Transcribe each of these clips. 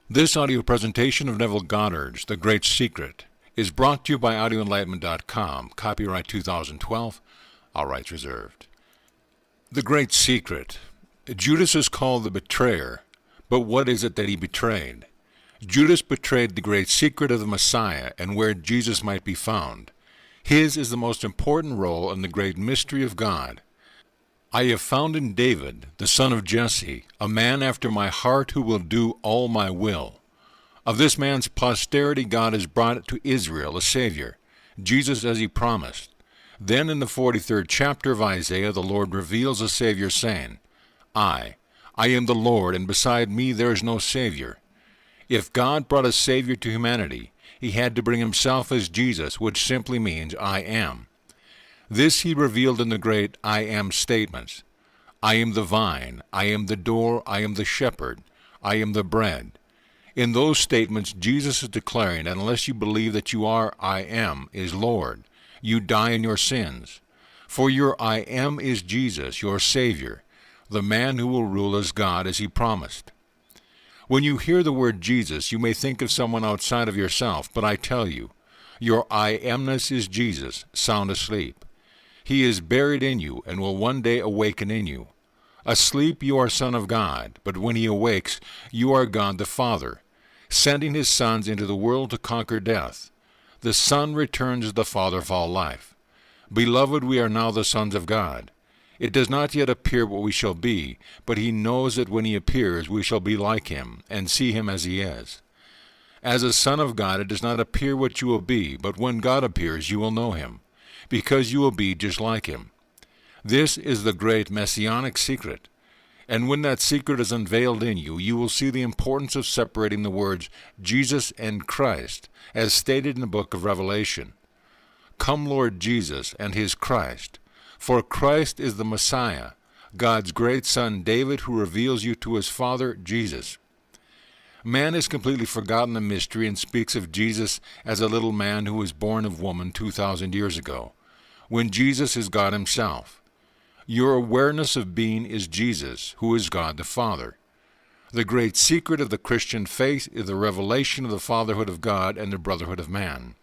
This audio presentation of Neville Goddard's The Great Secret is brought to you by audioenlightenment.com, copyright 2012, all rights reserved. The Great Secret. Judas is called the betrayer, but what is it that he betrayed? Judas betrayed the great secret of the Messiah and where Jesus might be found. His is the most important role in the great mystery of God. I have found in David, the son of Jesse, a man after my heart who will do all my will. Of this man's posterity God has brought to Israel a Savior, Jesus as he promised. Then in the 43rd chapter of Isaiah the Lord reveals a Savior saying, I am the Lord, and beside me there is no Savior. If God brought a Savior to humanity, he had to bring himself as Jesus, which simply means I am. This he revealed in the great I am statements. I am the vine, I am the door, I am the shepherd, I am the bread. In those statements, Jesus is declaring that unless you believe that you are I am is Lord, you die in your sins. For your I am is Jesus, your Savior, the man who will rule as God as he promised. When you hear the word Jesus, you may think of someone outside of yourself, but I tell you, your I amness is Jesus, sound asleep. He is buried in you and will one day awaken in you. Asleep you are Son of God, but when he awakes, you are God the Father, sending his sons into the world to conquer death. The Son returns as the Father of all life. Beloved, we are now the sons of God. It does not yet appear what we shall be, but he knows that when he appears we shall be like him, and see him as he is. As a son of God it does not appear what you will be, but when God appears you will know him, because you will be just like him. This is the great messianic secret, and when that secret is unveiled in you, you will see the importance of separating the words Jesus and Christ, as stated in the book of Revelation. Come, Lord Jesus and his Christ, for Christ is the Messiah, God's great son David, who reveals you to his Father, Jesus. Man has completely forgotten the mystery and speaks of Jesus as a little man who was born of woman 2,000 years ago, when Jesus is God himself. Your awareness of being is Jesus, who is God the Father. The great secret of the Christian faith is the revelation of the fatherhood of God and the brotherhood of man.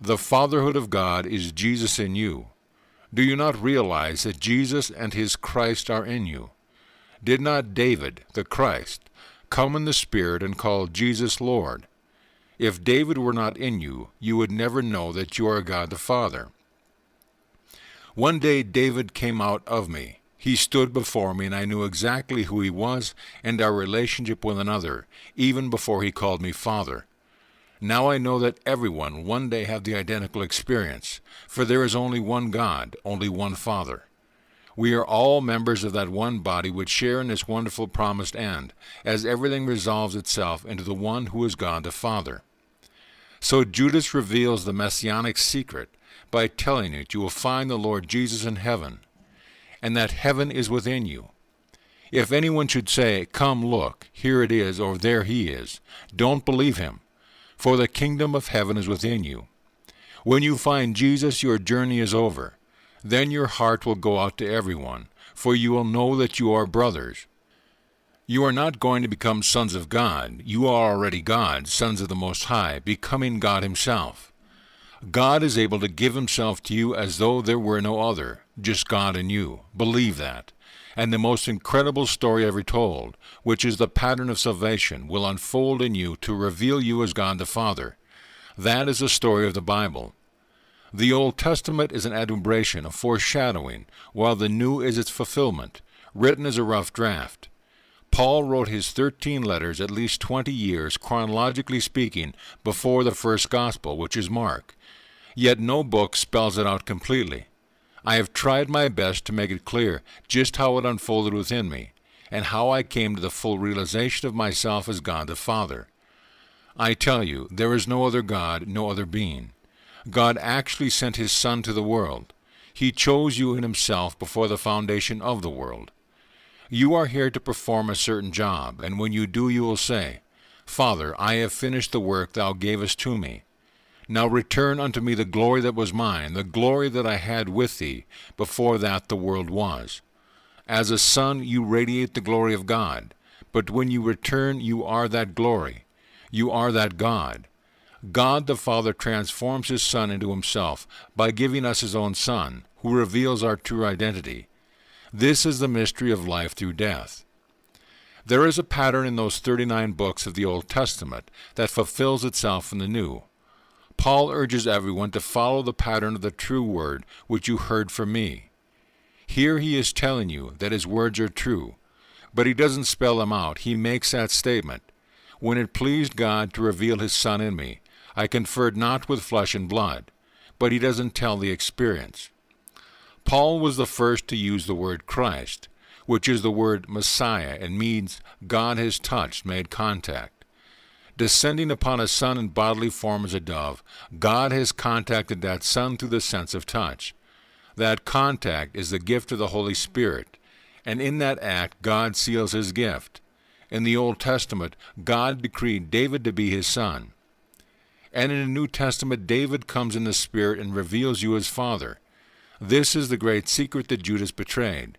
The fatherhood of God is Jesus in you. Do you not realize that Jesus and his Christ are in you? Did not David, the Christ, come in the Spirit and call Jesus Lord? If David were not in you, you would never know that you are God the Father. One day David came out of me. He stood before me, and I knew exactly who he was and our relationship with another, even before he called me Father. Now I know that everyone one day had the identical experience, for there is only one God, only one Father. We are all members of that one body which share in this wonderful promised end, as everything resolves itself into the one who is God the Father. So Judas reveals the messianic secret by telling it you will find the Lord Jesus in heaven, and that heaven is within you. If anyone should say, Come look, here it is, or there he is, don't believe him, for the kingdom of heaven is within you. When you find Jesus, your journey is over. Then your heart will go out to everyone, for you will know that you are brothers. You are not going to become sons of God. You are already God, sons of the Most High, becoming God himself. God is able to give himself to you as though there were no other, just God and you. Believe that. And the most incredible story ever told, which is the pattern of salvation, will unfold in you to reveal you as God the Father. That is the story of the Bible. The Old Testament is an adumbration, a foreshadowing, while the New is its fulfillment, written as a rough draft. Paul wrote his 13 letters at least 20 years, chronologically speaking, before the first gospel, which is Mark. Yet no book spells it out completely. I have tried my best to make it clear just how it unfolded within me, and how I came to the full realization of myself as God the Father. I tell you, there is no other God, no other being. God actually sent his Son to the world. He chose you in himself before the foundation of the world. You are here to perform a certain job, and when you do you will say, Father, I have finished the work thou gavest to me. Now return unto me the glory that was mine, the glory that I had with thee, before that the world was. As a son you radiate the glory of God, But when you return, you are that glory. You are that God. God the Father transforms His Son into Himself by giving us His own Son, who reveals our true identity. This is the mystery of life through death. There is a pattern in those 39 books of the Old Testament that fulfills itself in the New. Paul urges everyone to follow the pattern of the true word which you heard from me. Here he is telling you that his words are true, but he doesn't spell them out. He makes that statement. When it pleased God to reveal His Son in me, I conferred not with flesh and blood, but he doesn't tell the experience. Paul was the first to use the word Christ, which is the word Messiah and means God has touched, made contact. Descending upon a Son in bodily form as a dove, God has contacted that Son through the sense of touch. That contact is the gift of the Holy Spirit, and in that act God seals His gift. In the Old Testament, God decreed David to be His son. And in the New Testament, David comes in the Spirit and reveals you as Father. This is the great secret that Judas betrayed.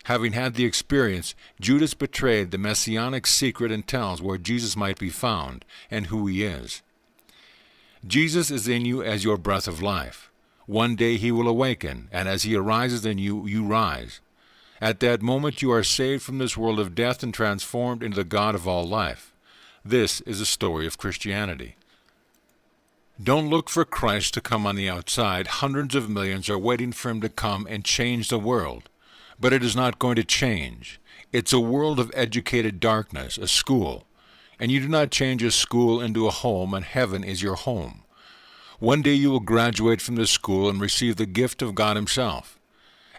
Having had the experience, Judas betrayed the messianic secret and tells where Jesus might be found and who He is. Jesus is in you as your breath of life. One day He will awaken, and as He arises in you, you rise. At that moment you are saved from this world of death and transformed into the God of all life. This is the story of Christianity. Don't look for Christ to come on the outside. Hundreds of millions are waiting for Him to come and change the world. But it is not going to change. It's a world of educated darkness, a school. And you do not change a school into a home, and heaven is your home. One day you will graduate from this school and receive the gift of God Himself.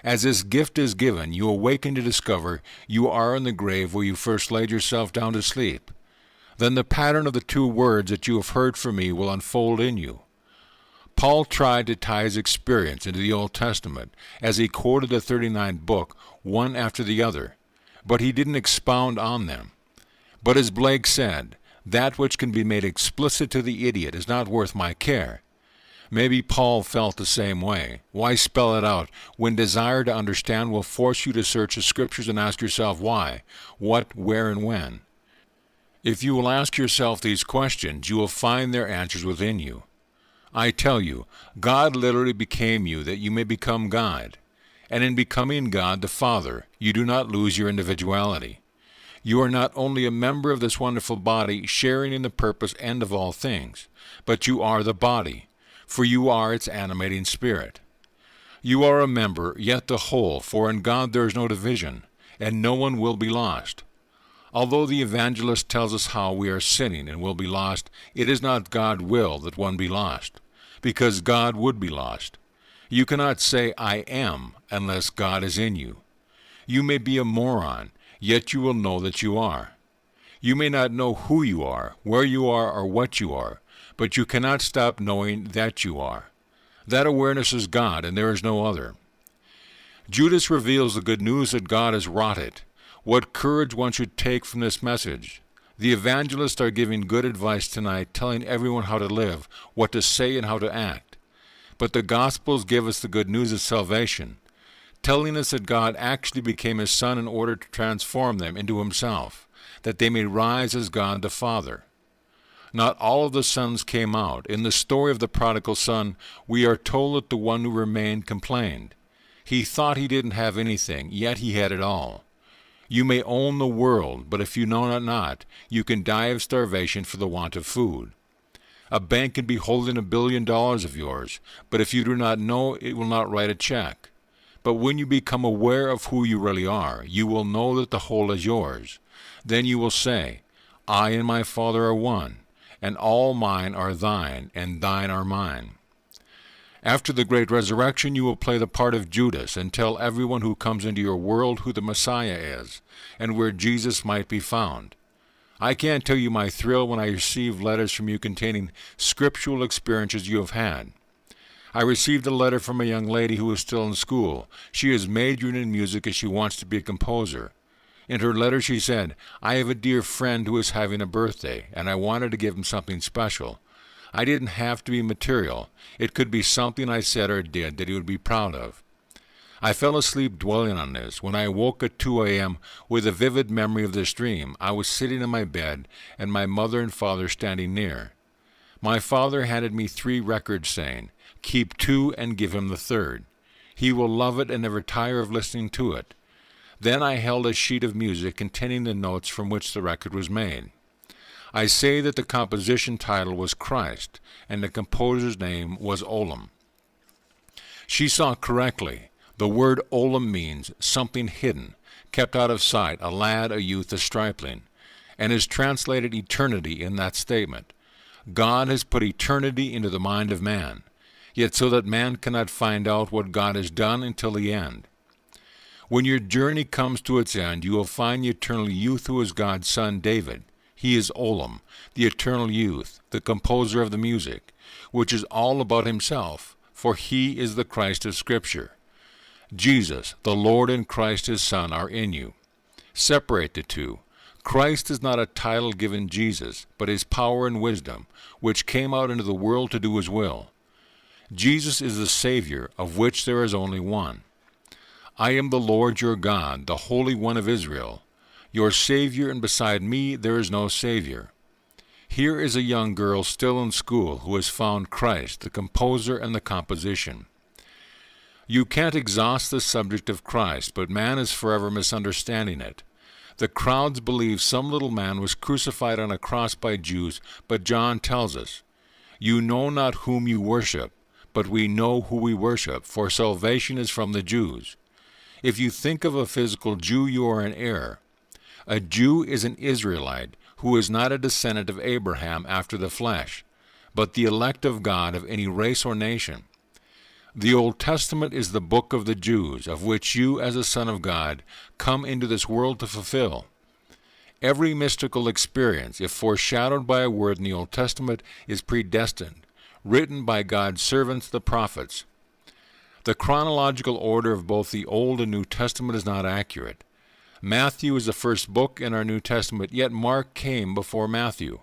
As this gift is given, you awaken to discover you are in the grave where you first laid yourself down to sleep. Then the pattern of the two words that you have heard from me will unfold in you. Paul tried to tie his experience into the Old Testament as he quoted the 39th book one after the other, but he didn't expound on them. But as Blake said, that which can be made explicit to the idiot is not worth my care. Maybe Paul felt the same way. Why spell it out when desire to understand will force you to search the Scriptures and ask yourself why, what, where, and when? If you will ask yourself these questions, you will find their answers within you. I tell you, God literally became you that you may become God. And in becoming God the Father, you do not lose your individuality. You are not only a member of this wonderful body, sharing in the purpose end of all things, but you are the body, for you are its animating spirit. You are a member, yet the whole, for in God there is no division, and no one will be lost. Although the evangelist tells us how we are sinning and will be lost, it is not God's will that one be lost, because God would be lost. You cannot say, I am, unless God is in you. You may be a moron, yet you will know that you are. You may not know who you are, where you are, or what you are, but you cannot stop knowing that you are. That awareness is God, and there is no other. Judas reveals the good news that God has wrought it. What courage one should take from this message. The evangelists are giving good advice tonight, telling everyone how to live, what to say, and how to act. But the Gospels give us the good news of salvation, telling us that God actually became His Son in order to transform them into Himself, that they may rise as God the Father. Not all of the sons came out. In the story of the prodigal son, we are told that the one who remained complained. He thought he didn't have anything, yet he had it all. You may own the world, but if you know it not, you can die of starvation for the want of food. A bank can be holding $1 billion of yours, but if you do not know, it will not write a check. But when you become aware of who you really are, you will know that the whole is yours. Then you will say, I and my Father are one, and all mine are thine, and thine are mine. After the great resurrection, you will play the part of Judas and tell everyone who comes into your world who the Messiah is, and where Jesus might be found. I can't tell you my thrill when I receive letters from you containing scriptural experiences you have had. I received a letter from a young lady who is still in school. She is majoring in music as she wants to be a composer. In her letter she said, I have a dear friend who is having a birthday, and I wanted to give him something special. I didn't have to be material. It could be something I said or did that he would be proud of. I fell asleep dwelling on this. When I awoke at 2 a.m. with a vivid memory of this dream, I was sitting in my bed and my mother and father standing near. My father handed me 3 records saying, "Keep 2 and give him the 3rd. He will love it and never tire of listening to it." Then I held a sheet of music containing the notes from which the record was made. I say that the composition title was Christ, and the composer's name was Olam. She saw correctly. The word Olam means something hidden, kept out of sight, a lad, a youth, a stripling, and is translated eternity in that statement. God has put eternity into the mind of man, yet so that man cannot find out what God has done until the end. When your journey comes to its end, you will find the eternal youth who is God's son David. He is Olam, the eternal youth, the composer of the music, which is all about himself, for he is the Christ of Scripture. Jesus, the Lord and Christ his Son, are in you. Separate the two. Christ is not a title given Jesus, but his power and wisdom, which came out into the world to do his will. Jesus is the Savior, of which there is only one. I am the Lord your God, the Holy One of Israel, your Savior, and beside me there is no Savior. Here is a young girl still in school who has found Christ, the composer and the composition. You can't exhaust the subject of Christ, but man is forever misunderstanding it. The crowds believe some little man was crucified on a cross by Jews, but John tells us, "You know not whom you worship, but we know who we worship, for salvation is from the Jews." If you think of a physical Jew, you are in error. A Jew is an Israelite who is not a descendant of Abraham after the flesh, but the elect of God of any race or nation. The Old Testament is the book of the Jews, of which you, as a son of God, come into this world to fulfill. Every mystical experience, if foreshadowed by a word in the Old Testament, is predestined, written by God's servants, the prophets. The chronological order of both the Old and New Testament is not accurate. Matthew is the first book in our New Testament, yet Mark came before Matthew,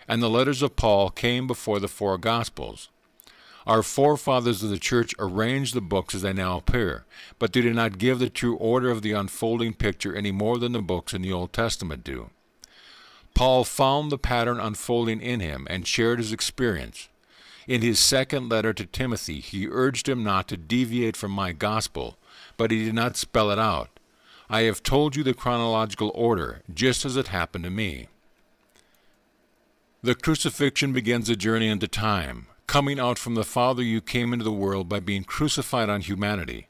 and the letters of Paul came before the 4 Gospels. Our forefathers of the Church arranged the books as they now appear, but they did not give the true order of the unfolding picture any more than the books in the Old Testament do. Paul found the pattern unfolding in him and shared his experience. In his second letter to Timothy, he urged him not to deviate from my gospel, but he did not spell it out. I have told you the chronological order, just as it happened to me. The crucifixion begins a journey into time. Coming out from the Father, you came into the world by being crucified on humanity.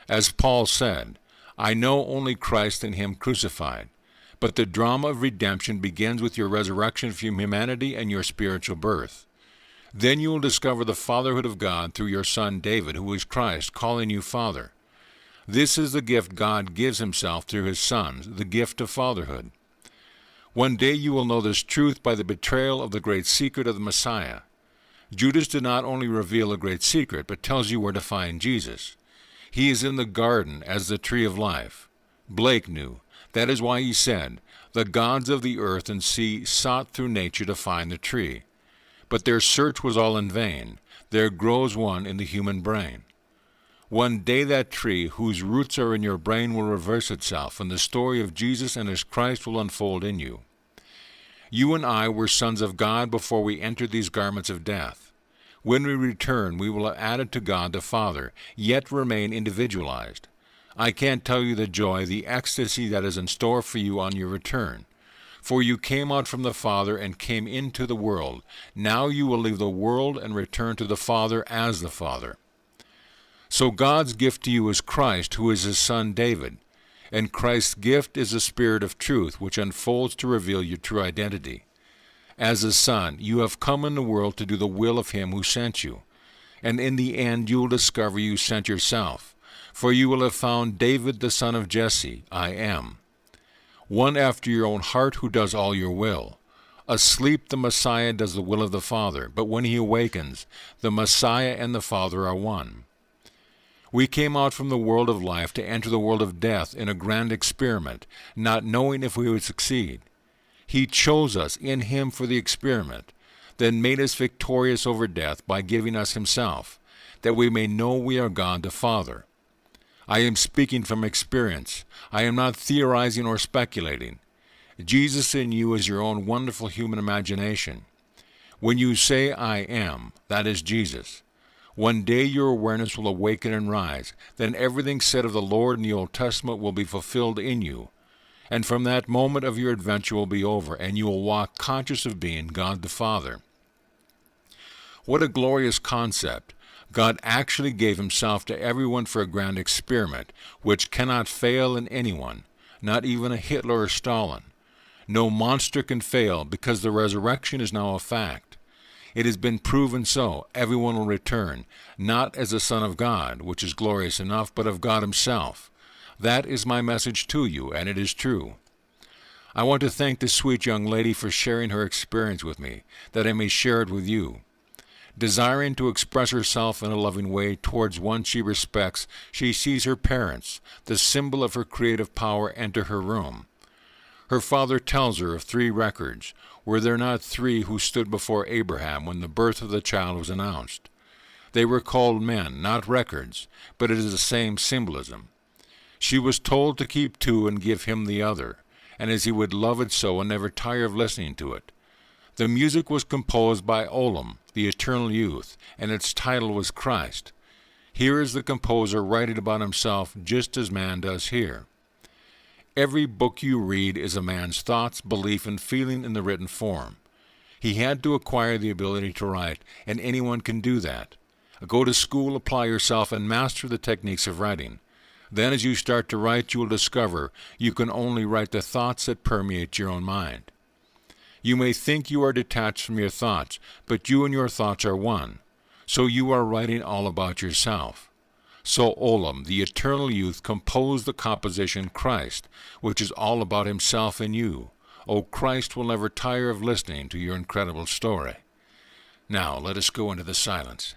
As Paul said, "I know only Christ and him crucified." But the drama of redemption begins with your resurrection from humanity and your spiritual birth. Then you will discover the fatherhood of God through your son David, who is Christ, calling you Father. This is the gift God gives himself through his sons, the gift of fatherhood. One day you will know this truth by the betrayal of the great secret of the Messiah. Judas did not only reveal a great secret, but tells you where to find Jesus. He is in the garden as the tree of life. Blake knew. That is why he said, "The gods of the earth and sea sought through nature to find the tree. But their search was all in vain. There grows one in the human brain." One day that tree, whose roots are in your brain, will reverse itself, and the story of Jesus and his Christ will unfold in you. You and I were sons of God before we entered these garments of death. When we return, we will have added to God the Father, yet remain individualized. I can't tell you the joy, the ecstasy that is in store for you on your return. For you came out from the Father and came into the world. Now you will leave the world and return to the Father as the Father. So God's gift to you is Christ, who is his son David. And Christ's gift is the Spirit of truth, which unfolds to reveal your true identity. As a son, you have come in the world to do the will of him who sent you. And in the end you will discover you sent yourself. For you will have found David the son of Jesse, I am. One after your own heart who does all your will. Asleep the Messiah does the will of the Father, but when he awakens, the Messiah and the Father are one. We came out from the world of life to enter the world of death in a grand experiment, not knowing if we would succeed. He chose us in him for the experiment, then made us victorious over death by giving us himself, that we may know we are God the Father. I am speaking from experience. I am not theorizing or speculating. Jesus in you is your own wonderful human imagination. When you say I am, that is Jesus. One day your awareness will awaken and rise. Then everything said of the Lord in the Old Testament will be fulfilled in you. And from that moment of your adventure will be over, and you will walk conscious of being God the Father. What a glorious concept! God actually gave himself to everyone for a grand experiment, which cannot fail in anyone, not even a Hitler or Stalin. No monster can fail, because the resurrection is now a fact. It has been proven so. Everyone will return, not as a son of God, which is glorious enough, but of God himself. That is my message to you, and it is true. I want to thank this sweet young lady for sharing her experience with me, that I may share it with you. Desiring to express herself in a loving way towards one she respects, she sees her parents, the symbol of her creative power, enter her room. Her father tells her of 3 records. Were there not 3 who stood before Abraham when the birth of the child was announced? They were called men, not records, but it is the same symbolism. She was told to keep 2 and give him the other, and as he would love it so and never tire of listening to it. The music was composed by Olam, the eternal youth, and its title was Christ. Here is the composer writing about himself just as man does here. Every book you read is a man's thoughts, belief, and feeling in the written form. He had to acquire the ability to write, and anyone can do that. Go to school, apply yourself, and master the techniques of writing. Then as you start to write, you will discover you can only write the thoughts that permeate your own mind. You may think you are detached from your thoughts, but you and your thoughts are one. So you are writing all about yourself. So Olam, the eternal youth, composed the composition Christ, which is all about himself and you. Oh, Christ will never tire of listening to your incredible story. Now let us go into the silence.